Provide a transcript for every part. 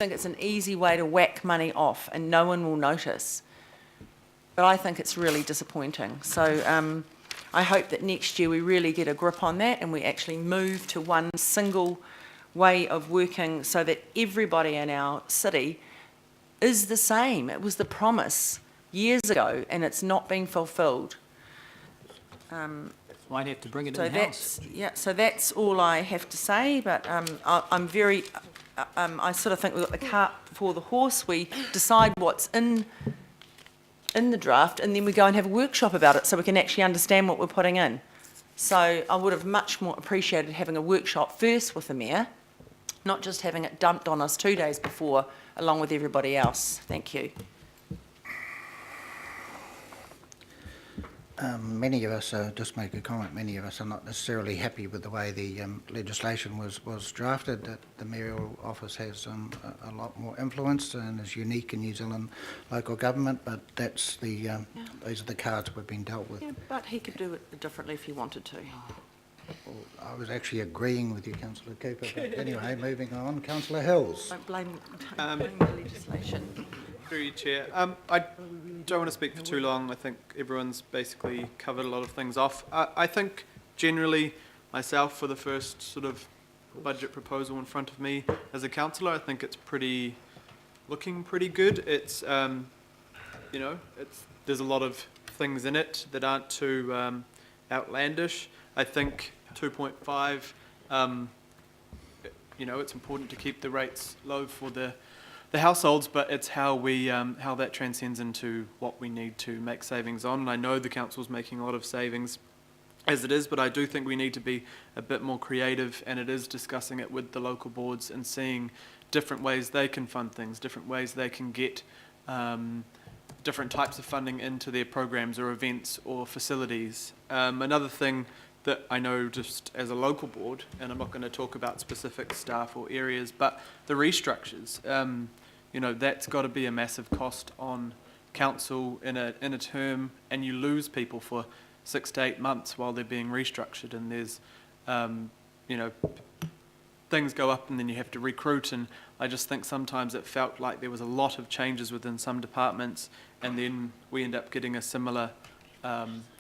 think it's an easy way to whack money off and no one will notice. But I think it's really disappointing. So I hope that next year we really get a grip on that and we actually move to one single way of working so that everybody in our city is the same. It was the promise years ago and it's not been fulfilled. Might have to bring it So in-house. so that's all I have to say, but I'm very, I sort of think we've got the cart before the horse. We decide what's in the draft and then we go and have a workshop about it so we can actually understand what we're putting in. So I would have much more appreciated having a workshop first with the Mayor, not just having it dumped on us 2 days before along with everybody else. Thank you. Many of us, just make a comment, many of us are not necessarily happy with the way the legislation was drafted. That the mayoral office has a lot more influence and is unique in New Zealand local government, but that's the these are the cards we've been dealt with. Yeah, but he could do it differently if he wanted to. Well, I was actually agreeing with you, Councillor Cooper, but anyway, moving on. Councillor Hills. Don't blame the legislation. Through you, Chair. I don't want to speak for too long. I think everyone's basically covered a lot of things off. I think generally myself, for the first sort of budget proposal in front of me as a councillor, I think it's looking pretty good. It's you know, there's a lot of things in it that aren't too outlandish. I think 2.5, you know, it's important to keep the rates low for the households, but it's how that transcends into what we need to make savings on. And I know the council's making a lot of savings as it is, but I do think we need to be a bit more creative, and it is discussing it with the local boards and seeing different ways they can fund things, different ways they can get different types of funding into their programs or events or facilities. Another thing that I know just as a local board, and I'm not going to talk about specific staff or areas, but the restructures, you know, that's got to be a massive cost on council in a term, and you lose people for 6 to 8 months while they're being restructured, and there's, you know, things go up and then you have to recruit, and I just think sometimes it felt like there was a lot of changes within some departments, and then we end up getting a similar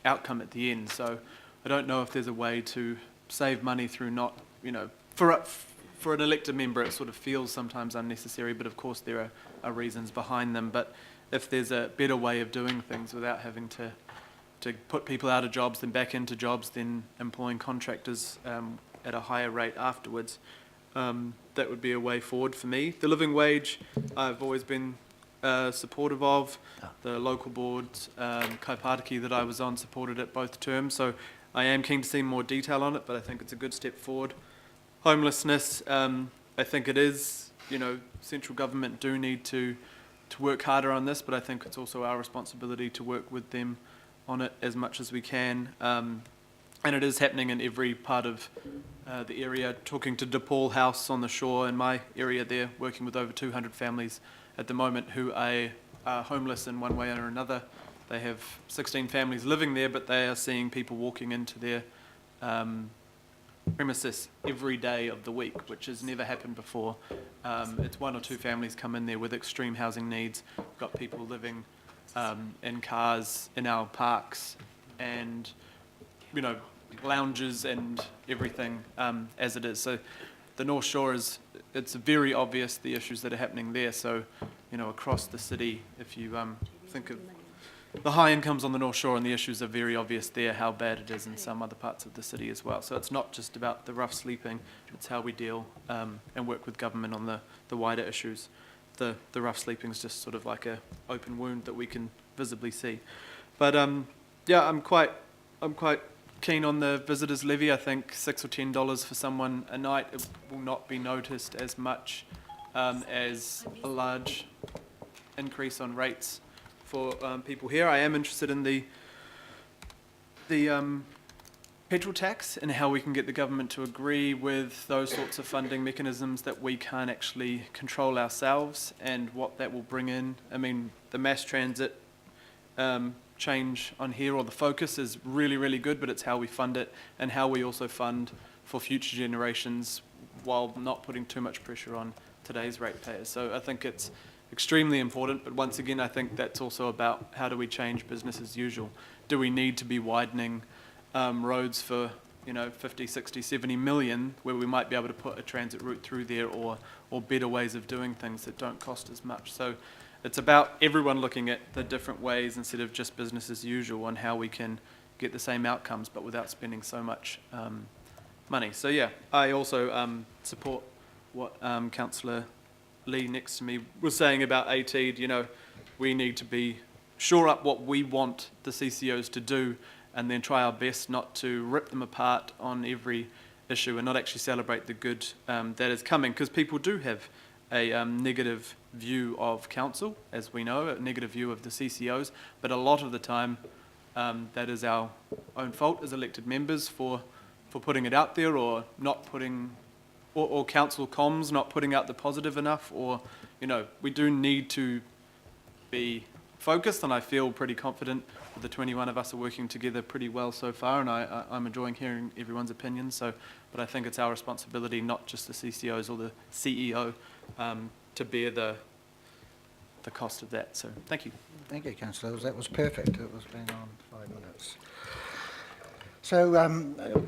outcome at the end. So I don't know if there's a way to save money through not, you know, for an elected member it sort of feels sometimes unnecessary, but of course there are reasons behind them. But if there's a better way of doing things without having to put people out of jobs, then back into jobs, then employing contractors at a higher rate afterwards, that would be a way forward for me. The living wage, I've always been supportive of. The local board, Kaipātiki that I was on, supported it both terms, so I am keen to see more detail on it, but I think it's a good step forward. Homelessness, I think it is, you know, central government do need to work harder on this, but I think it's also our responsibility to work with them on it as much as we can. And it is happening in every part of the area. Talking to DePaul House on the shore in my area there, working with over 200 families at the moment who are homeless in one way or another. They have 16 families living there, but they are seeing people walking into their premises every day of the week, which has never happened before. It's 1 or 2 families come in there with extreme housing needs. We've got people living in cars in our parks, and, you know, lounges and everything as it is. So the North Shore it's very obvious the issues that are happening there. So, you know, across the city, if you think of the high incomes on the North Shore, and the issues are very obvious there, how bad it is in some other parts of the city as well. So it's not just about the rough sleeping, it's how we deal and work with government on the wider issues. The rough sleeping is just sort of like a open wound that we can visibly see. But yeah, I'm quite keen on the visitors levy. I think $6 or $10 for someone a night, it will not be noticed as much as a large increase on rates for people here. I am interested in the petrol tax and how we can get the government to agree with those sorts of funding mechanisms that we can't actually control ourselves, and what that will bring in. I mean, the mass transit change on here, or the focus, is really, really good, but it's how we fund it and how we also fund for future generations while not putting too much pressure on today's ratepayers. So I think it's extremely important, but once again, I think that's also about how do we change business as usual. Do we need to be widening roads for 50, 60, 70 million where we might be able to put a transit route through there, or better ways of doing things that don't cost as much. So it's about everyone looking at the different ways instead of just business as usual on how we can get the same outcomes but without spending so much money. So yeah, I also support what Councillor Lee next to me was saying about AT. We need to be shore up what we want the CCOs to do and then try our best not to rip them apart on every issue and not actually celebrate the good that is coming, because people do have a negative view of council, as we know, a negative view of the CCOs, but a lot of the time that is our own fault as elected members for putting it out there, or not putting, or council comms not putting out the positive enough, or we do need to be focused, and I feel pretty confident that the 21 of us are working together pretty well so far, and I'm enjoying hearing everyone's opinions. But I think it's our responsibility, not just the CCOs or the CEO, to bear the cost of that. So thank you. Thank you, Councillor. That was perfect. It was bang on 5 minutes. So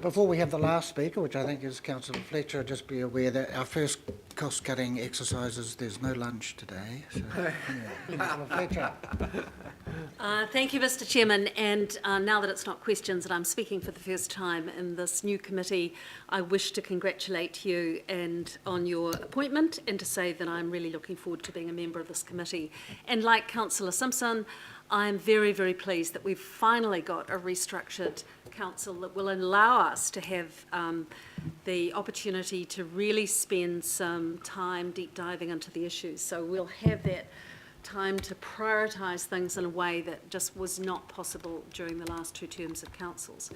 before we have the last speaker, which I think is Councillor Fletcher, just be aware that our first cost-cutting exercises, there's no lunch today. So, yeah. Councillor Fletcher. Thank you, Mr. Chairman. And now that it's not questions and I'm speaking for the first time in this new committee, I wish to congratulate you on your appointment and to say that I'm really looking forward to being a member of this committee. And like Councillor Simpson, I'm very, very pleased that we've finally got a restructured council that will allow us to have the opportunity to really spend some time deep diving into the issues. So we'll have that time to prioritise things in a way that just was not possible during the last 2 terms of councils.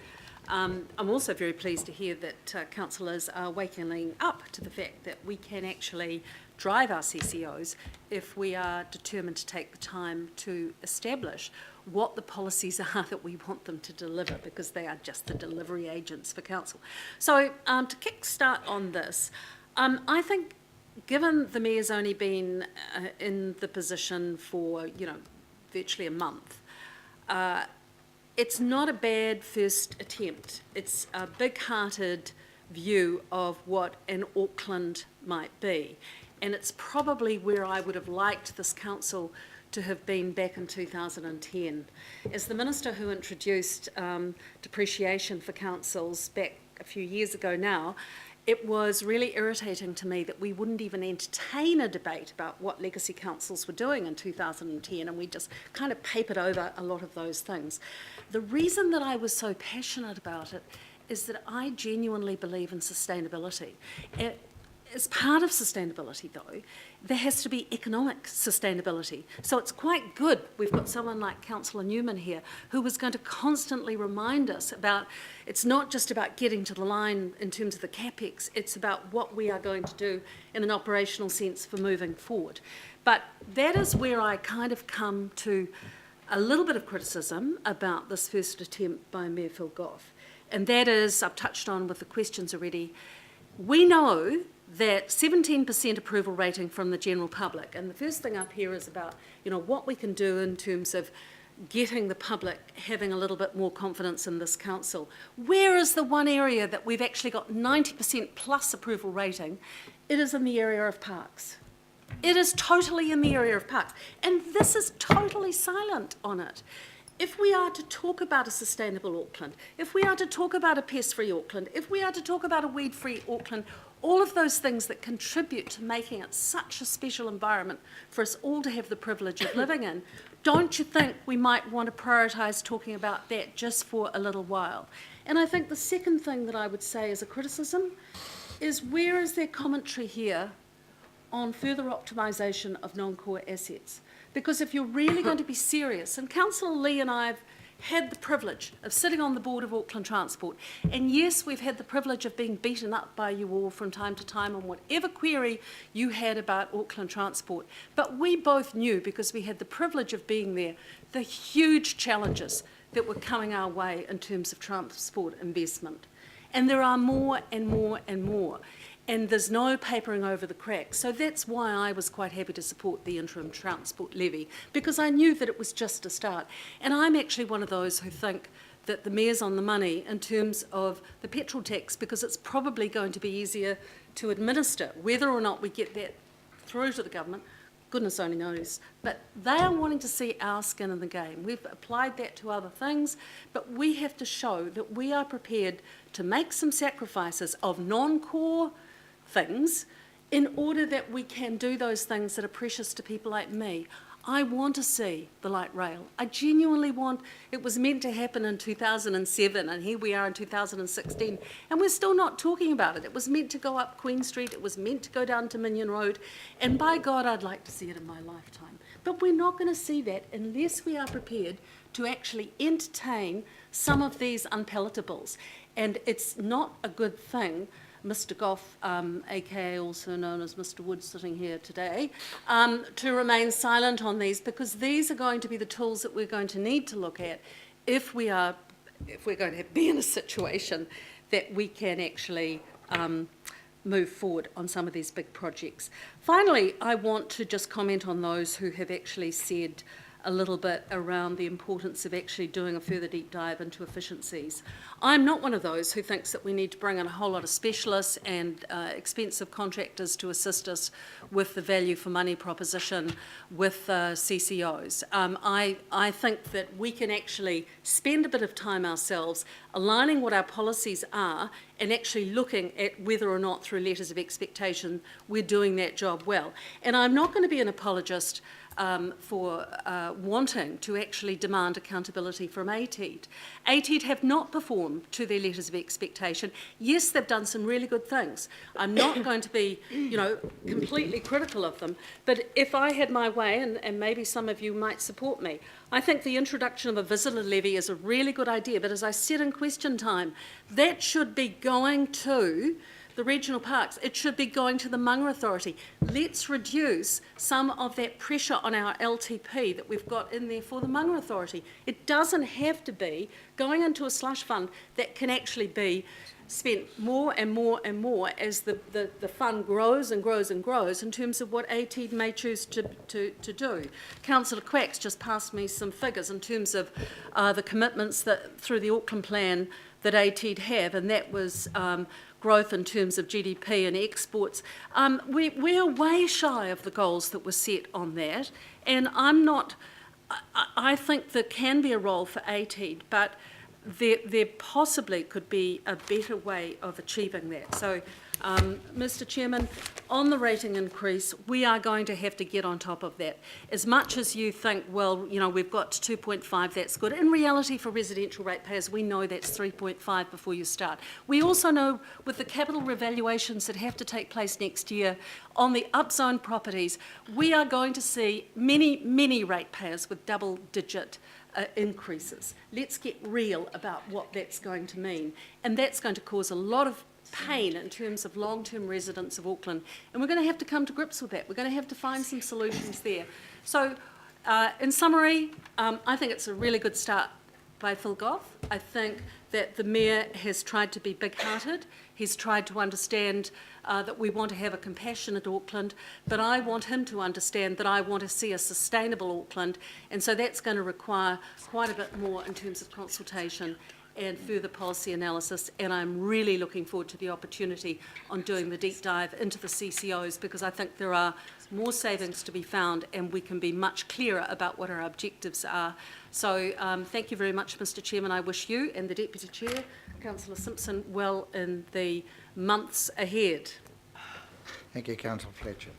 I'm also very pleased to hear that councillors are waking up to the fact that we can actually drive our CCOs if we are determined to take the time to establish what the policies are that we want them to deliver, because they are just the delivery agents for council. So to kick-start on this, I think given the Mayor's only been in the position for, virtually a month, it's not a bad first attempt. It's a big-hearted view of what an Auckland might be. And it's probably where I would have liked this council to have been back in 2010. As the Minister who introduced depreciation for councils back a few years ago now, it was really irritating to me that we wouldn't even entertain a debate about what legacy councils were doing in 2010, and we just kind of papered over a lot of those things. The reason that I was so passionate about it is that I genuinely believe in sustainability. As part of sustainability, though, there has to be economic sustainability. So it's quite good we've got someone like Councillor Newman here who was going to constantly remind us about it's not just about getting to the line in terms of the capex, it's about what we are going to do in an operational sense for moving forward. But that is where I kind of come to a little bit of criticism about this first attempt by Mayor Phil Goff. And that is, I've touched on with the questions already, we know that 17% approval rating from the general public, and the first thing up here is about what we can do in terms of getting the public having a little bit more confidence in this council. Where is the one area that we've actually got 90% plus approval rating? It is in the area of parks. It is totally in the area of parks, and this is totally silent on it. If we are to talk about a sustainable Auckland, if we are to talk about a pest-free Auckland, if we are to talk about a weed-free Auckland, all of those things that contribute to making it such a special environment for us all to have the privilege of living in, don't you think we might want to prioritise talking about that just for a little while? And I think the second thing that I would say as a criticism is, where is their commentary here on further optimisation of non-core assets? Because if you're really going to be serious, and Councillor Lee and I have had the privilege of sitting on the board of Auckland Transport, and yes, we've had the privilege of being beaten up by you all from time to time on whatever query you had about Auckland Transport, but we both knew, because we had the privilege of being there, the huge challenges that were coming our way in terms of transport investment. And there are more and more and more. and there's no papering over the cracks. So that's why I was quite happy to support the interim transport levy, because I knew that it was just a start. And I'm actually one of those who think that the mayor's on the money in terms of the petrol tax, because it's probably going to be easier to administer. Whether or not we get that through to the government, goodness only knows. But they are wanting to see our skin in the game. We've applied that to other things, but we have to show that we are prepared to make some sacrifices of non-core things in order that we can do those things that are precious to people like me. I want to see the light rail. I genuinely want. It was meant to happen in 2007, and here we are in 2016, and we're still not talking about it. It was meant to go up Queen Street, it was meant to go down to Minion Road, and by God, I'd like to see it in my lifetime. But we're not going to see that unless we are prepared to actually entertain some of these unpalatables. And it's not a good thing, Mr. Goff, aka also known as Mr. Wood, sitting here today, to remain silent on these, because these are going to be the tools that we're going to need to look at if we're going to be in a situation that we can actually move forward on some of these big projects. Finally, I want to just comment on those who have actually said a little bit around the importance of actually doing a further deep dive into efficiencies. I'm not one of those who thinks that we need to bring in a whole lot of specialists and expensive contractors to assist us with the value for money proposition with CCOs. I think that we can actually spend a bit of time ourselves aligning what our policies are and actually looking at whether or not through letters of expectation we're doing that job well. And I'm not going to be an apologist for wanting to actually demand accountability from ATEED. ATEED have not performed to their letters of expectation. Yes, they've done some really good things. I'm not going to be, completely critical of them, but if I had my way, and maybe some of you might support me, I think the introduction of a visitor levy is a really good idea, but as I said in question time, that should be going to the regional parks. It should be going to the Manga Authority. Let's reduce some of that pressure on our LTP that we've got in there for the Manga Authority. It doesn't have to be going into a slush fund that can actually be spent more and more and more as the fund grows and grows and grows in terms of what ATEED may choose to do. Councillor Quack's just passed me some figures in terms of the commitments that through the Auckland plan that ATEED have, and that was growth in terms of GDP and exports. We're way shy of the goals that were set on that, and I think there can be a role for ATEED, but there possibly could be a better way of achieving that. So, Mr. Chairman, on the rating increase, we are going to have to get on top of that. As much as you think, well, we've got to 2.5, that's good. In reality, for residential ratepayers, we know that's 3.5 before you start. We also know with the capital revaluations that have to take place next year on the upzone properties, we are going to see many, many ratepayers with double-digit increases. Let's get real about what that's going to mean. And that's going to cause a lot of pain in terms of long-term residents of Auckland. And we're going to have to come to grips with that. We're going to have to find some solutions there. So, in summary, I think it's a really good start by Phil Goff. I think that the Mayor has tried to be big-hearted. He's tried to understand that we want to have a compassionate Auckland, but I want him to understand that I want to see a sustainable Auckland, and so that's going to require quite a bit more in terms of consultation and further policy analysis, and I'm really looking forward to the opportunity on doing the deep dive into the CCOs, because I think there are more savings to be found and we can be much clearer about what our objectives are. So thank you very much, Mr. Chairman. I wish you and the Deputy Chair, Councillor Simpson, well in the months ahead. Thank you, Councillor Fletcher.